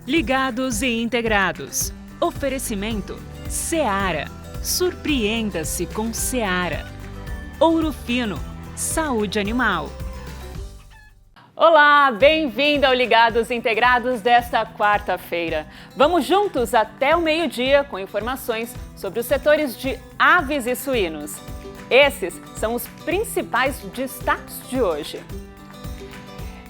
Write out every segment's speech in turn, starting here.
Ligados e integrados. Oferecimento Seara. Surpreenda-se com Seara. Ouro Fino. Saúde animal. Olá, bem-vindo ao Ligados e Integrados desta quarta-feira. Vamos juntos até o meio-dia com informações sobre os setores de aves e suínos. Esses são os principais destaques de hoje.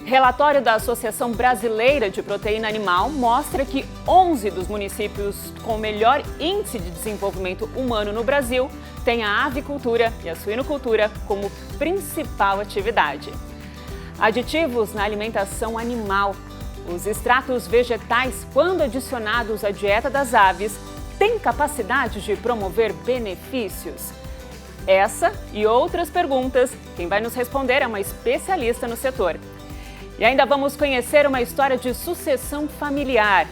Relatório da Associação Brasileira de Proteína Animal mostra que 11 dos municípios com melhor índice de desenvolvimento humano no Brasil têm a avicultura e a suinocultura como principal atividade. Aditivos na alimentação animal. Os extratos vegetais, quando adicionados à dieta das aves, têm capacidade de promover benefícios? Essa e outras perguntas, quem vai nos responder é uma especialista no setor. E ainda vamos conhecer uma história de sucessão familiar.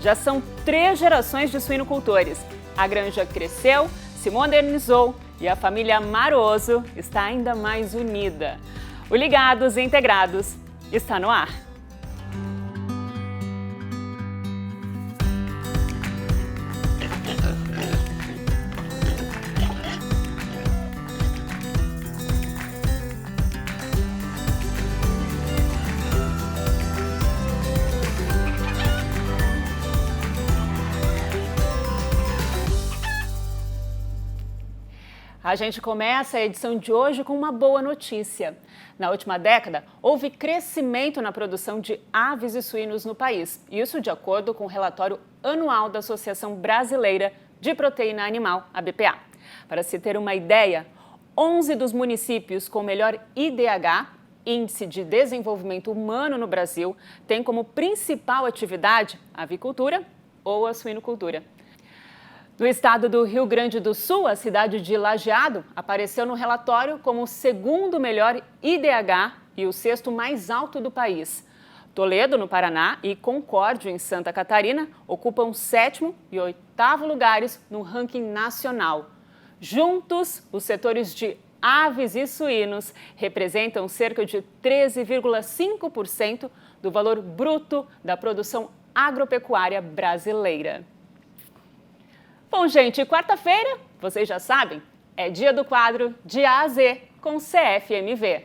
Já são 3 gerações de suinocultores. A granja cresceu, se modernizou e a família Maroso está ainda mais unida. O Ligados e Integrados está no ar. A gente começa a edição de hoje com uma boa notícia. Na última década, houve crescimento na produção de aves e suínos no país. Isso de acordo com o relatório anual da Associação Brasileira de Proteína Animal, a BPA. Para se ter uma ideia, 11 dos municípios com melhor IDH, Índice de Desenvolvimento Humano no Brasil, têm como principal atividade a avicultura ou a suinocultura. No estado do Rio Grande do Sul, a cidade de Lajeado apareceu no relatório como o segundo melhor IDH e o 6º mais alto do país. Toledo, no Paraná, e Concórdia, em Santa Catarina, ocupam o 7º e 8º lugares no ranking nacional. Juntos, os setores de aves e suínos representam cerca de 13,5% do valor bruto da produção agropecuária brasileira. Bom, gente, quarta-feira, vocês já sabem, é dia do quadro de A a Z com CFMV.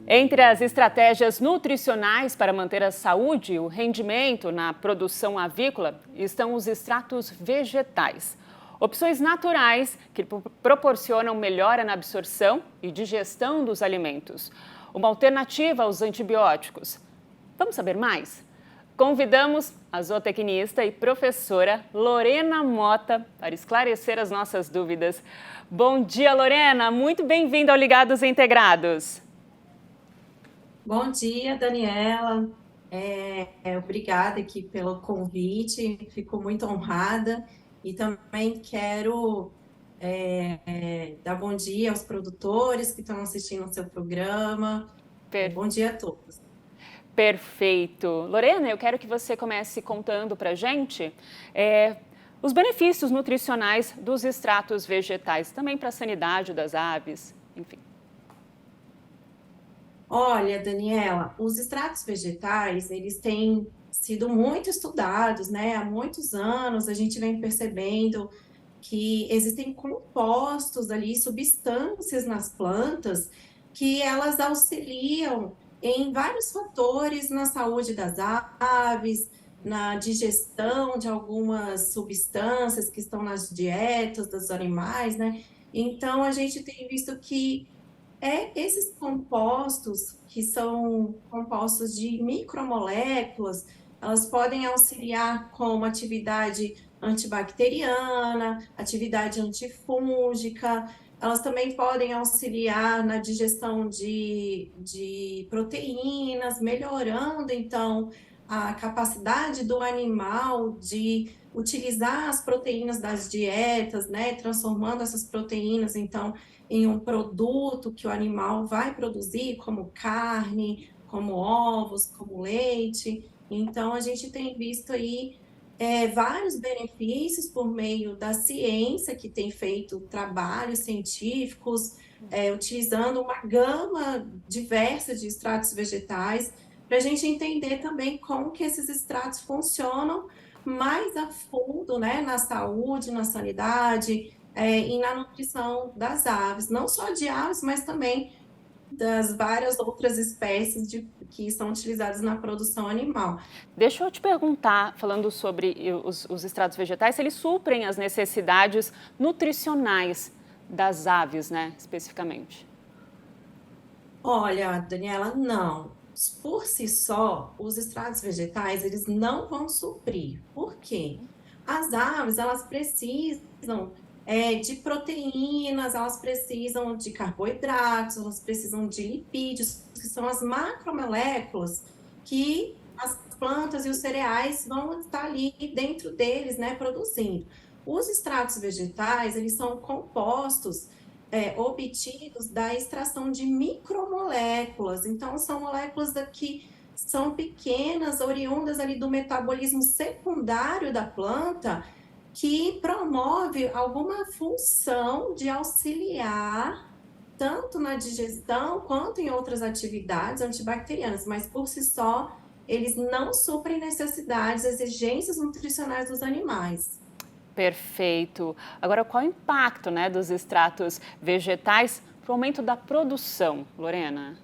Entre as estratégias nutricionais para manter a saúde e o rendimento na produção avícola estão os extratos vegetais. Opções naturais que proporcionam melhora na absorção e digestão dos alimentos. Uma alternativa aos antibióticos. Vamos saber mais? Convidamos a zootecnista e professora Lorena Mota para esclarecer as nossas dúvidas. Bom dia, Lorena! Muito bem-vinda ao Ligados e Integrados. Bom dia, Daniela. Obrigada aqui pelo convite, fico muito honrada e também quero dar bom dia aos produtores que estão assistindo o seu programa. Bom dia a todos. Perfeito. Lorena, eu quero que você comece contando para a gente os benefícios nutricionais dos extratos vegetais, também para a sanidade das aves, enfim. Olha, Daniela, os extratos vegetais, eles têm sido muito estudados, né? Há muitos anos a gente vem percebendo que existem compostos ali, substâncias nas plantas, que elas auxiliam em vários fatores na saúde das aves, na digestão de algumas substâncias que estão nas dietas dos animais, né? Então, a gente tem visto que esses compostos, que são compostos de micromoléculas, elas podem auxiliar com uma atividade antibacteriana, atividade antifúngica, elas também podem auxiliar na digestão de proteínas, melhorando, então, a capacidade do animal de utilizar as proteínas das dietas, né, transformando essas proteínas, então, em um produto que o animal vai produzir, como carne, como ovos, como leite. Então, a gente tem visto aí vários benefícios por meio da ciência, que tem feito trabalhos científicos, utilizando uma gama diversa de extratos vegetais, para a gente entender também como que esses extratos funcionam mais a fundo, né, na saúde, na sanidade, e na nutrição das aves, não só de aves, mas também das várias outras espécies que são utilizadas na produção animal. Deixa eu te perguntar, falando sobre os extratos vegetais, se eles suprem as necessidades nutricionais das aves, né, especificamente. Olha, Daniela, não. Por si só, os extratos vegetais, eles não vão suprir. Por quê? As aves, elas precisam de proteínas, elas precisam de carboidratos, elas precisam de lipídios, que são as macromoléculas que as plantas e os cereais vão estar ali dentro deles, né, produzindo. Os extratos vegetais, eles são compostos obtidos da extração de micromoléculas. Então, são moléculas que são pequenas, oriundas ali do metabolismo secundário da planta, que promove alguma função de auxiliar tanto na digestão quanto em outras atividades antibacterianas, mas por si só, eles não suprem necessidades, exigências nutricionais dos animais. Perfeito. Agora, qual o impacto, né, dos extratos vegetais para o aumento da produção, Lorena?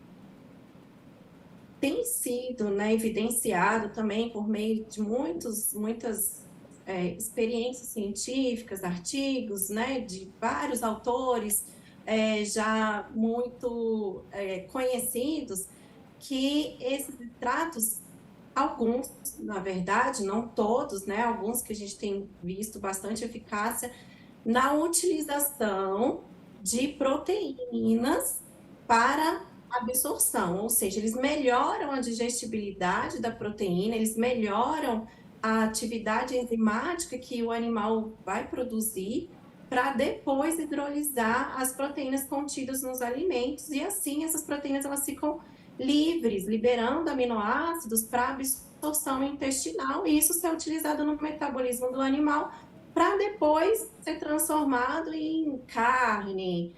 Tem sido, né, evidenciado também por meio de muitas experiências científicas, artigos, né, de vários autores já muito conhecidos, que esses extratos, alguns, na verdade, não todos, né, alguns que a gente tem visto bastante eficácia na utilização de proteínas para absorção, ou seja, eles melhoram a digestibilidade da proteína, eles melhoram a atividade enzimática que o animal vai produzir para depois hidrolisar as proteínas contidas nos alimentos, e assim essas proteínas elas ficam livres, liberando aminoácidos para absorção intestinal, e isso ser utilizado no metabolismo do animal para depois ser transformado em carne,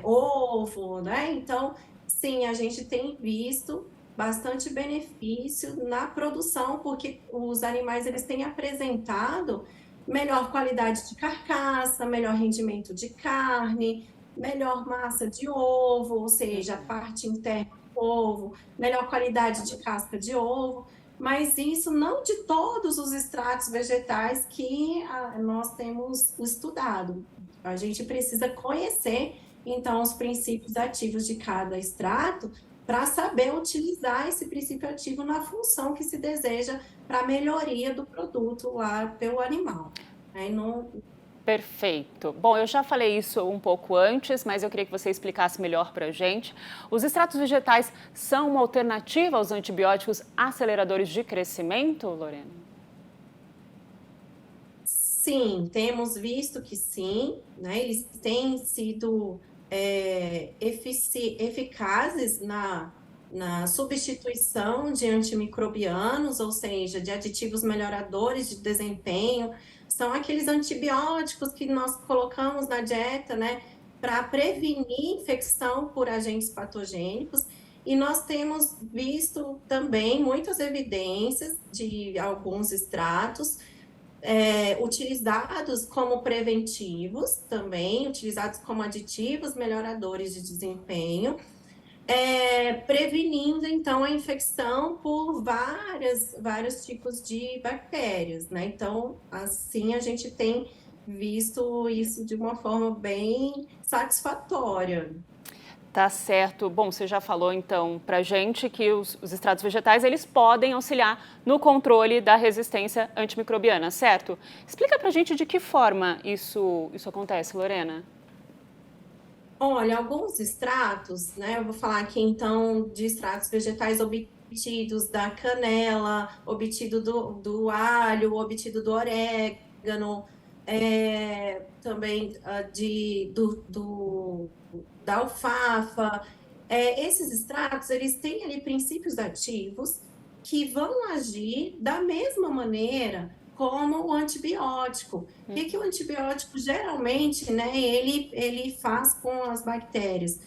ovo, né? Então, sim, a gente tem visto bastante benefício na produção, porque os animais eles têm apresentado melhor qualidade de carcaça, melhor rendimento de carne, melhor massa de ovo, ou seja, a parte interna do ovo, melhor qualidade de casca de ovo, mas isso não de todos os extratos vegetais que nós temos estudado. A gente precisa conhecer, então, os princípios ativos de cada extrato para saber utilizar esse princípio ativo na função que se deseja para a melhoria do produto lá pelo animal. Perfeito. Bom, eu já falei isso um pouco antes, mas eu queria que você explicasse melhor para a gente. Os extratos vegetais são uma alternativa aos antibióticos aceleradores de crescimento, Lorena? Sim, temos visto que sim, né? Eles têm sido eficazes na substituição de antimicrobianos, ou seja, de aditivos melhoradores de desempenho. São aqueles antibióticos que nós colocamos na dieta, né, para prevenir infecção por agentes patogênicos. E nós temos visto também muitas evidências de alguns extratos utilizados como preventivos também, utilizados como aditivos melhoradores de desempenho, prevenindo, então, a infecção por vários tipos de bactérias, né? Então, assim, a gente tem visto isso de uma forma bem satisfatória. Tá certo. Bom, você já falou então pra gente que os extratos vegetais eles podem auxiliar no controle da resistência antimicrobiana, certo? Explica pra gente de que forma isso acontece, Lorena. Olha, alguns extratos, né? Eu vou falar aqui então de extratos vegetais obtidos da canela, obtido do alho, obtido do orégano, também da alfafa. Esses extratos, eles têm ali princípios ativos que vão agir da mesma maneira como o antibiótico. O que o antibiótico geralmente, né, ele faz com as bactérias?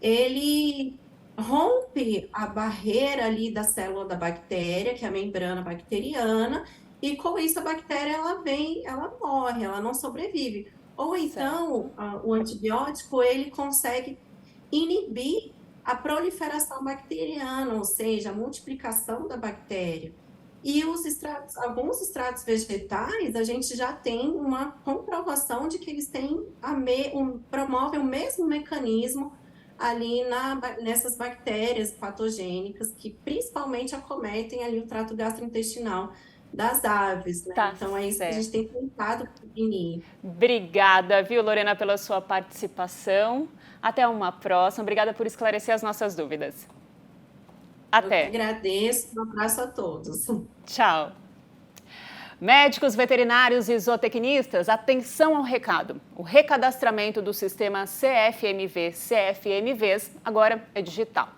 Ele rompe a barreira ali da célula da bactéria, que é a membrana bacteriana, e com isso a bactéria ela morre, ela não sobrevive. Ou então, o antibiótico ele consegue inibir a proliferação bacteriana, ou seja, a multiplicação da bactéria. E alguns extratos vegetais, a gente já tem uma comprovação de que eles promovem o mesmo mecanismo ali nessas bactérias patogênicas que principalmente acometem ali o trato gastrointestinal das aves, né? Tá Então é isso que a certo. gente tem tentado prevenir. Obrigada, viu, Lorena, pela sua participação. Até uma próxima. Obrigada por esclarecer as nossas dúvidas. Até. Eu que agradeço. Um abraço a todos. Tchau. Médicos, veterinários e zootecnistas, atenção ao recado. O recadastramento do sistema CFMV-CFMVs agora é digital.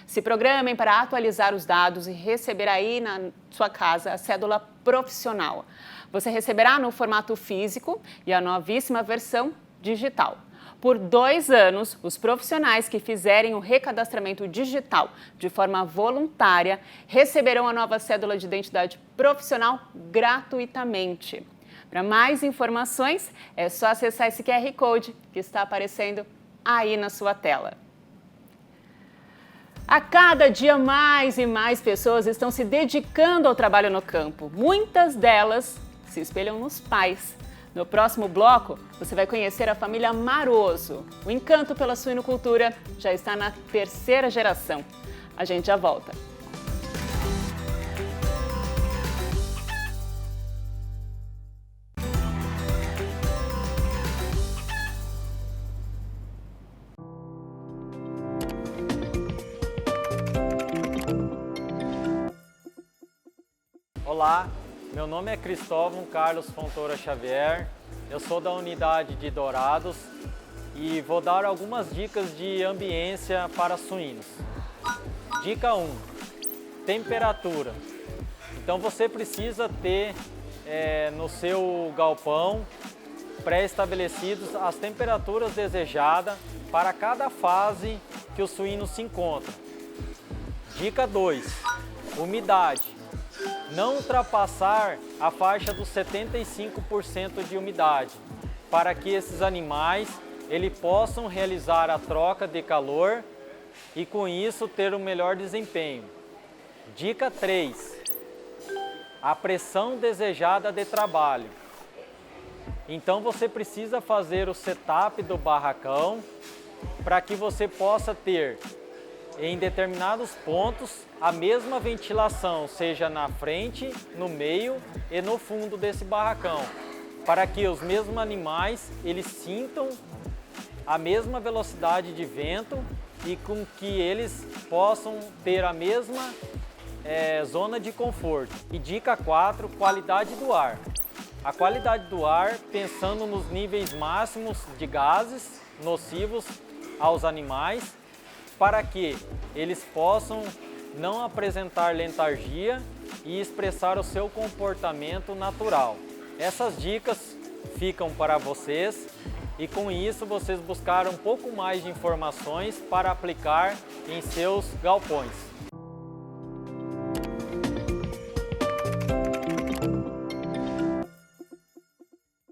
Se programem para atualizar os dados e receber aí na sua casa a cédula profissional. Você receberá no formato físico e a novíssima versão digital. Por 2 anos, os profissionais que fizerem o recadastramento digital de forma voluntária receberão a nova cédula de identidade profissional gratuitamente. Para mais informações, é só acessar esse QR Code que está aparecendo aí na sua tela. A cada dia, mais e mais pessoas estão se dedicando ao trabalho no campo. Muitas delas se espelham nos pais. No próximo bloco, você vai conhecer a família Maroso. O encanto pela suinocultura já está na 3ª geração. A gente já volta. Olá, meu nome é Cristóvão Carlos Fontoura Xavier, eu sou da unidade de Dourados e vou dar algumas dicas de ambiência para suínos. Dica 1, temperatura. Então você precisa ter no seu galpão pré-estabelecidos as temperaturas desejadas para cada fase que o suíno se encontra. Dica 2, umidade. Não ultrapassar a faixa dos 75% de umidade, para que esses animais possam realizar a troca de calor e com isso ter um melhor desempenho. Dica 3, a pressão desejada de trabalho. Então você precisa fazer o setup do barracão para que você possa ter em determinados pontos a mesma ventilação, seja na frente, no meio e no fundo desse barracão, para que os mesmos animais sintam a mesma velocidade de vento e com que eles possam ter a mesma zona de conforto. E dica 4, qualidade do ar. A qualidade do ar, pensando nos níveis máximos de gases nocivos aos animais, para que eles possam não apresentar letargia e expressar o seu comportamento natural. Essas dicas ficam para vocês e com isso vocês buscaram um pouco mais de informações para aplicar em seus galpões.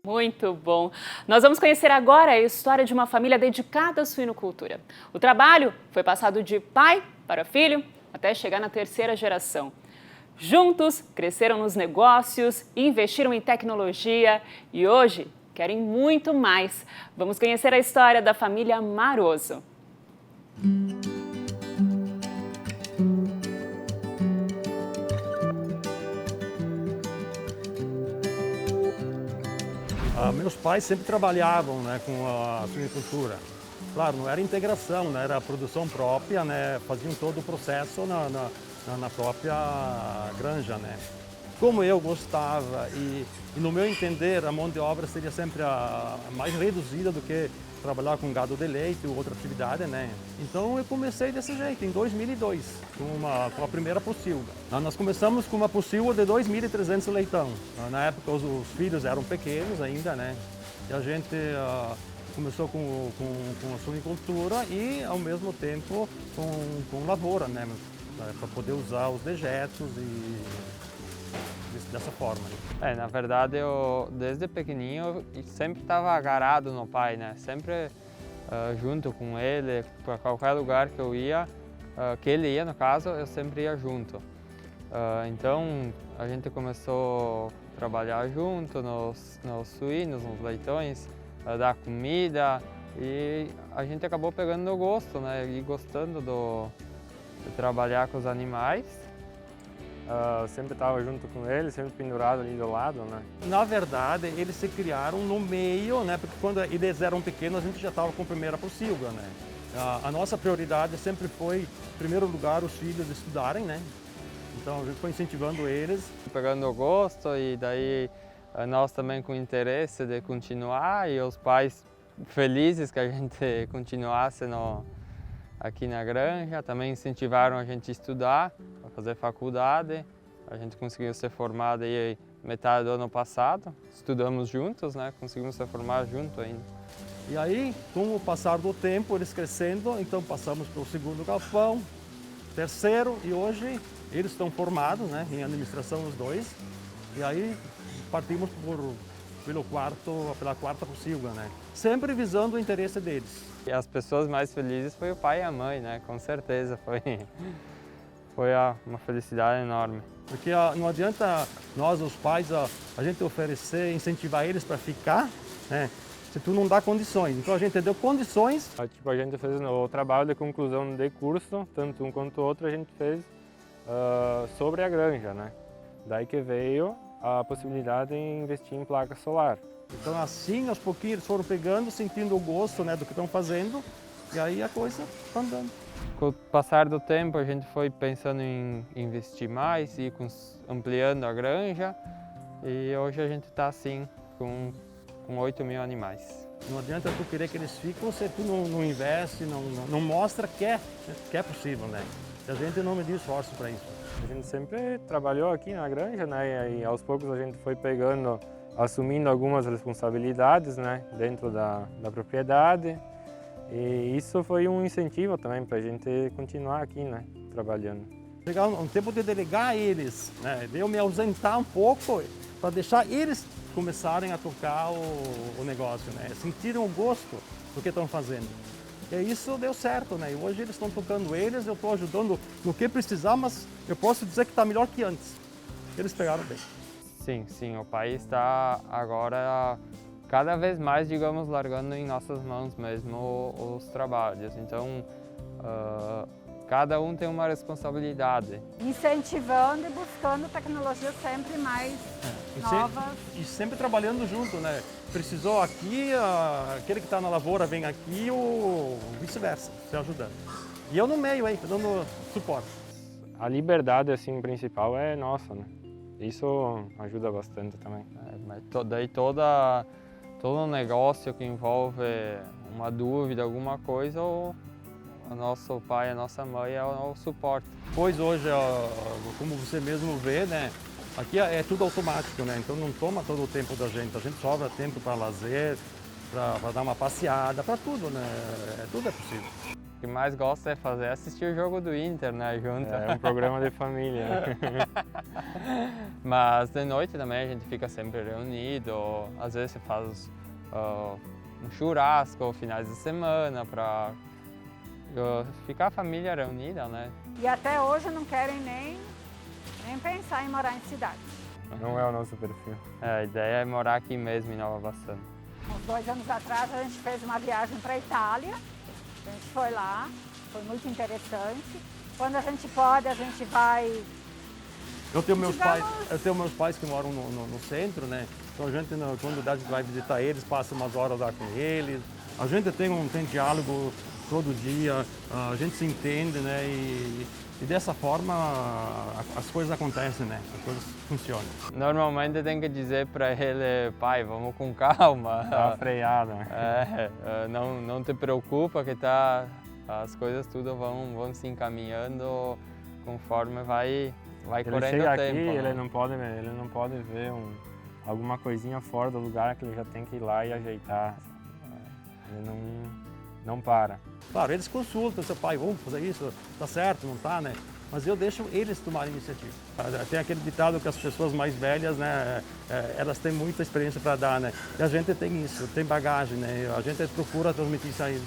Muito bom! Nós vamos conhecer agora a história de uma família dedicada à suinocultura. O trabalho foi passado de pai para filho até chegar na 3ª geração. Juntos, cresceram nos negócios, investiram em tecnologia e hoje querem muito mais. Vamos conhecer a história da família Maroso. Meus pais sempre trabalhavam, né, com a suinocultura. Claro, não era integração, né, era produção própria, né, faziam todo o processo na própria granja, né. Como eu gostava e no meu entender a mão de obra seria sempre a mais reduzida do que trabalhar com gado de leite ou outra atividade, né? Então eu comecei desse jeito, em 2002, com a primeira pocilga. Nós começamos com uma pocilga de 2.300 leitão. Na época os filhos eram pequenos ainda, né? E a gente começou com a suinicultura e ao mesmo tempo com lavoura, né? Para poder usar os dejetos e dessa forma. Né? Na verdade, eu desde pequenininho sempre estava agarrado no pai, né? Sempre junto com ele, para qualquer lugar que eu ia, que ele ia no caso, eu sempre ia junto. Então a gente começou a trabalhar junto nos suínos, nos leitões, dar comida e a gente acabou pegando o gosto, né? E gostando de trabalhar com os animais. Sempre estava junto com ele, sempre pendurado ali do lado, né? Na verdade, eles se criaram no meio, né? Porque quando eles eram pequenos, a gente já estava com a primeira pocilga, né? A nossa prioridade sempre foi, em primeiro lugar, os filhos estudarem, né? Então, a gente foi incentivando eles. Pegando o gosto e daí nós também com interesse de continuar e os pais felizes que a gente continuasse aqui na granja, também incentivaram a gente a estudar, a fazer faculdade. A gente conseguiu ser formado aí metade do ano passado, estudamos juntos, né? Conseguimos se formar junto ainda. E aí, com o passar do tempo, eles crescendo, então passamos para o segundo galpão, terceiro, e hoje eles estão formados, né, em administração os dois, e aí partimos pela quarta pocilga, né? Sempre visando o interesse deles. E as pessoas mais felizes foi o pai e a mãe, né? Com certeza, foi uma felicidade enorme. Porque não adianta nós, os pais, a gente oferecer, incentivar eles para ficar, né? Se tu não dá condições. Então a gente deu condições. A gente fez o trabalho de conclusão de curso, tanto um quanto o outro, a gente fez sobre a granja, né? Daí que veio a possibilidade de investir em placa solar. Então assim, aos pouquinhos, eles foram pegando, sentindo o gosto, né, do que estão fazendo, e aí a coisa está andando. Com o passar do tempo, a gente foi pensando em investir mais e ampliando a granja, e hoje a gente está assim, com 8.000 animais. Não adianta tu querer que eles fiquem se tu não investe, não mostra que é possível, né? A gente não medir esforço para isso. A gente sempre trabalhou aqui na granja, né? E aos poucos a gente foi assumindo algumas responsabilidades, né? Dentro da propriedade. E isso foi um incentivo também para a gente continuar aqui, né? Trabalhando. Chegar um tempo de delegar a eles, né? De eu me ausentar um pouco para deixar eles começarem a tocar o negócio, né? Sentirem o gosto do que estão fazendo. E isso deu certo, né? E hoje eles estão tocando eles, eu estou ajudando no que precisar, mas eu posso dizer que está melhor que antes. Eles pegaram bem. Sim, o país está agora cada vez mais, digamos, largando em nossas mãos mesmo os trabalhos. Então, cada um tem uma responsabilidade. Incentivando e buscando tecnologias sempre mais novas. E sempre trabalhando junto, né? Precisou aqui, aquele que está na lavoura vem aqui ou vice-versa, se ajudando. E eu no meio, hein, dando suporte. A liberdade, assim, principal é nossa, né? Isso ajuda bastante também. Mas daí todo um negócio que envolve uma dúvida, alguma coisa, o nosso pai, a nossa mãe é o suporte. Pois hoje, como você mesmo vê, né? Aqui é tudo automático, né? Então não toma todo o tempo da gente. A gente sobra tempo para lazer, para dar uma passeada, para tudo, né? Tudo é possível. O que mais gosta é assistir o jogo do Inter, né? Junto. É um programa de família. Mas de noite também a gente fica sempre reunido. Às vezes você faz um churrasco finais de semana para ficar a família reunida, né? E até hoje não querem nem pensar em morar em cidade. Não é o nosso perfil. A ideia é morar aqui mesmo, em Nova Bassano. Uns 2 anos atrás a gente fez uma viagem para a Itália. A gente foi lá, foi muito interessante. Quando a gente pode, a gente vai... Eu tenho meus pais que moram no centro, né? Então a gente, quando a gente vai visitar eles, passa umas horas lá com eles. A gente tem diálogo todo dia, a gente se entende, né? E dessa forma as coisas acontecem, né? As coisas funcionam. Normalmente tem que dizer para ele, pai, vamos com calma. Dá uma freada. Não te preocupa que as coisas tudo vão se encaminhando conforme vai correndo chega o tempo. Aqui, né? ele não pode ver alguma coisinha fora do lugar que ele já tem que ir lá e ajeitar. Ele não para. Claro, eles consultam, seu pai, vamos fazer isso, tá certo, não tá, né? Mas eu deixo eles tomarem iniciativa. Tem aquele ditado que as pessoas mais velhas, né, elas têm muita experiência para dar, né? E a gente tem isso, tem bagagem, né? A gente procura transmitir isso a eles.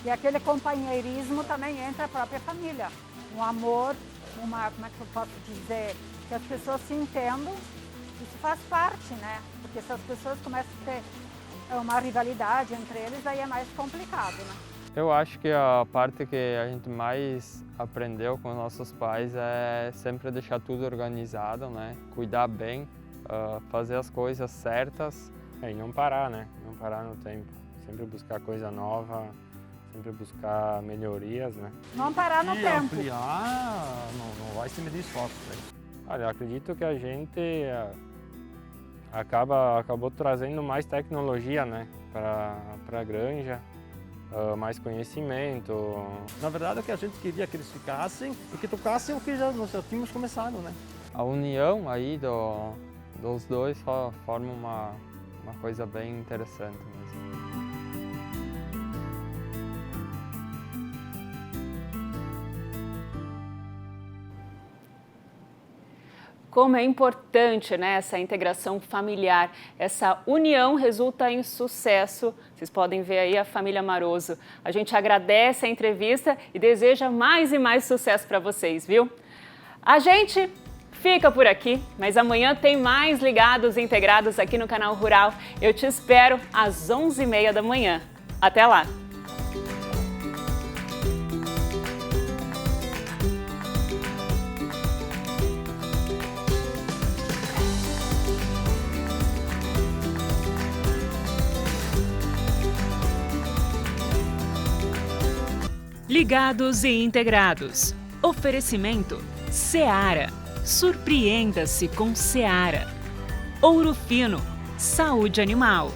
E aquele companheirismo também entra a própria família. Um amor, como é que eu posso dizer, que as pessoas se entendam, isso faz parte, né? Porque se as pessoas começam a ter uma rivalidade entre eles, aí é mais complicado, né? Eu acho que a parte que a gente mais aprendeu com nossos pais é sempre deixar tudo organizado, né? Cuidar bem, fazer as coisas certas. E não parar, né? Não parar no tempo. Sempre buscar coisa nova, sempre buscar melhorias, né? Não parar no tempo. Ampliar, não vai se medir esforços. Né? Olha, eu acredito que a gente acabou trazendo mais tecnologia, né? Para a granja. Mais conhecimento. Na verdade, o que a gente queria que eles ficassem e que tocassem o que nós já tínhamos começado, né? A união aí dos dois forma uma coisa bem interessante mesmo. Como é importante, né, essa integração familiar, essa união resulta em sucesso. Vocês podem ver aí a família Maroso. A gente agradece a entrevista e deseja mais e mais sucesso para vocês, viu? A gente fica por aqui, mas amanhã tem mais Ligados Integrados aqui no Canal Rural. Eu te espero às 11h30 da manhã. Até lá! Ligados e Integrados. Oferecimento Seara. Surpreenda-se com Seara. Ouro Fino. Saúde animal.